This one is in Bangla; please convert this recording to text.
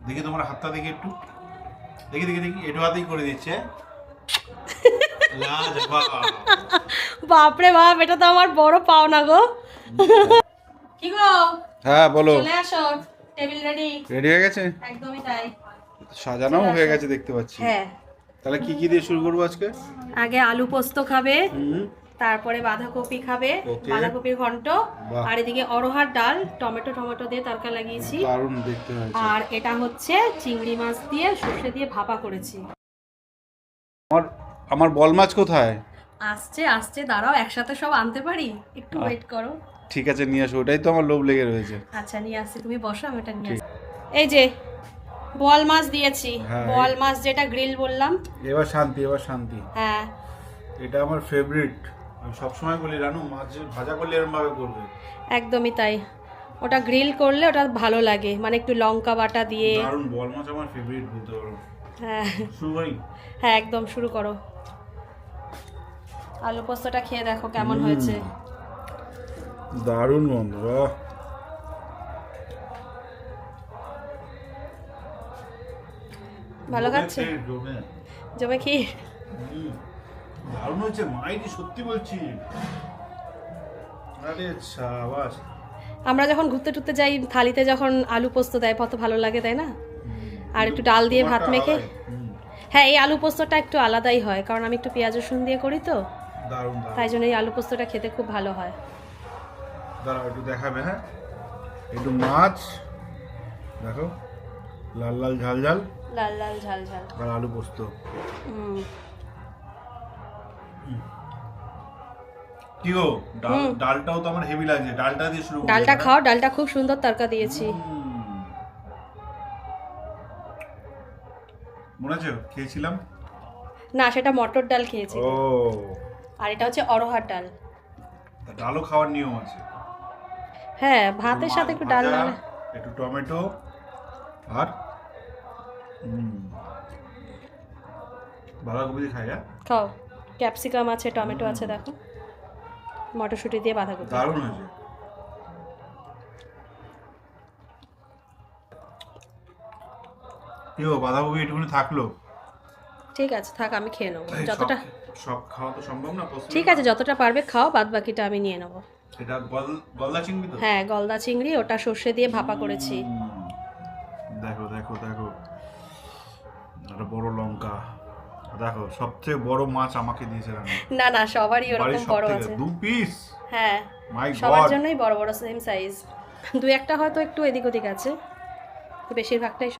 দেখি তোমার হাতটা দেখি একটু, দেখি দেখি দেখি, একটু হাতেই করে দিচ্ছে। বাপরে বাপ, এটা তো আমার বড় পাওনা গো। কি গো? হ্যাঁ বলো। চলে আসো, টেবিল রেডি। রেডি হয়ে গেছে? একদমই তাই। সাজানো হয়ে গেছে দেখতে পাচ্ছি। হ্যাঁ। তাহলে কি কি দিয়ে শুরু করবো আজকে? আগে আলু পোস্ত খাবে, তারপরে বাঁধাকপি খাবে, বাঁধাকপির ঘন্ট, আর এদিকে অরহার ডাল, টমেটো টমেটো দিয়ে তরকা লাগিয়েছি, দারুণ দেখতে হয়েছে। আর এটা হচ্ছে চিংড়ি মাছ দিয়ে সর্ষে দিয়ে ভাপা করেছি। আমার বল মাছ কোথায়? আসছে আসছে, দাঁড়াও একসাথে সব আনতে পারি, একটু ওয়েট করো। ঠিক আছে নিয়ে আসো, ওটাই তো আমার লোভ লেগে রয়েছে। আচ্ছা নিয়ে আসছি, তুমি বসো, আমি ওটা নিয়ে আসছি। এই যে বল মাছ দিয়েছি, বল মাছ যেটা গ্রিল বললাম। এবার শান্তি, এবার শান্তি। হ্যাঁ এটা আমার ফেভারিট। আমি সবসময় বলি রানু, মাছ ভাজা করলে এরকম ভাবে করবে। একদমই তাই, ওটা গ্রিল করলে ওটা ভালো লাগে, মানে একটু লঙ্কা বাটা দিয়ে। দারুণ, বল মাছ আমার ফেভারিট বলতে পারো। হ্যাঁ শুরু করি? হ্যাঁ একদম শুরু করো। আলু পোস্তটা খেয়ে দেখো কেমন হয়েছে। দারুণ গন্ধ। ভালো খাচ্ছে? জমে কি? দারুণ হয়েছে মাইরি, সত্যি বলছি। আরে শাবাশ। আমরা যখন ঘুরতে টুরতে যাই, থালিতে যখন আলু পোস্ত দেয় কত ভালো লাগে, তাই না? আর একটু ডাল দিয়ে ভাত মেখে। হ্যাঁ এই আলু পোস্তটা একটু আলাদাই হয়, কারণ আমি একটু পেঁয়াজ রসুন দিয়ে করি তো, দারুণ। তাই জন্য এই আলু পোস্তটা খেতে খুব ভালো হয়। দাঁড়াও একটু দেখাবে। হ্যাঁ একটু মাছ দেখো, লাল লাল ঝাল ঝাল, লাল লাল ঝাল ঝাল, আর আলু পোস্ত। কি গো, ডালটাও তো আমার হেভি লাগছে, ডালটা দিয়ে শুরু করি। ডালটা খাও, ডালটা খুব সুন্দর তরকা দিয়েছি। মনে আছে খেয়েছিলাম? না সেটা মটর ডাল খেয়েছি, ও আর এটা হচ্ছে অরহার ডাল। ডালও খাওয়ার নিয়ম আছে। হ্যাঁ ভাতের সাথে একটু ডাল নাহলে। একটু টমেটো আর বাঁধাকপি দিয়ে খাই। হ্যাঁ খাও, ক্যাপসিকাম আছে, টমেটো আছে, দেখো মটরশুঁটি দিয়ে বাঁধাকপি। দারুণ হয়েছে। কেউ বাঁধাকপি একটুখানি থাকলো। ঠিক আছে থাক, আমি খেয়ে নেবো যতটা। সব খাওয়া তো সম্ভব না। ঠিক আছে যতটা পারবে খাও, বাদ বাকিটা আমি নিয়ে নেবো। এটা গলদা চিংড়ি তো? হ্যাঁ গলদা চিংড়ি, ওটা সর্ষে দিয়ে ভাপা করেছি। দেখো দেখো দেখো, একটা বড় লঙ্কা। দেখো সবচেয়ে বড় মাছ আমাকে দিয়েছে রান্না। না না সবারই ওরকম বড় আছে। 2 পিস। হ্যাঁ মাই সবার গড। জন্যই বড় বড় সেম সাইজ, দুই একটা হয়তো একটু এদিক ওদিক আছে, তো বেশিরভাগটাই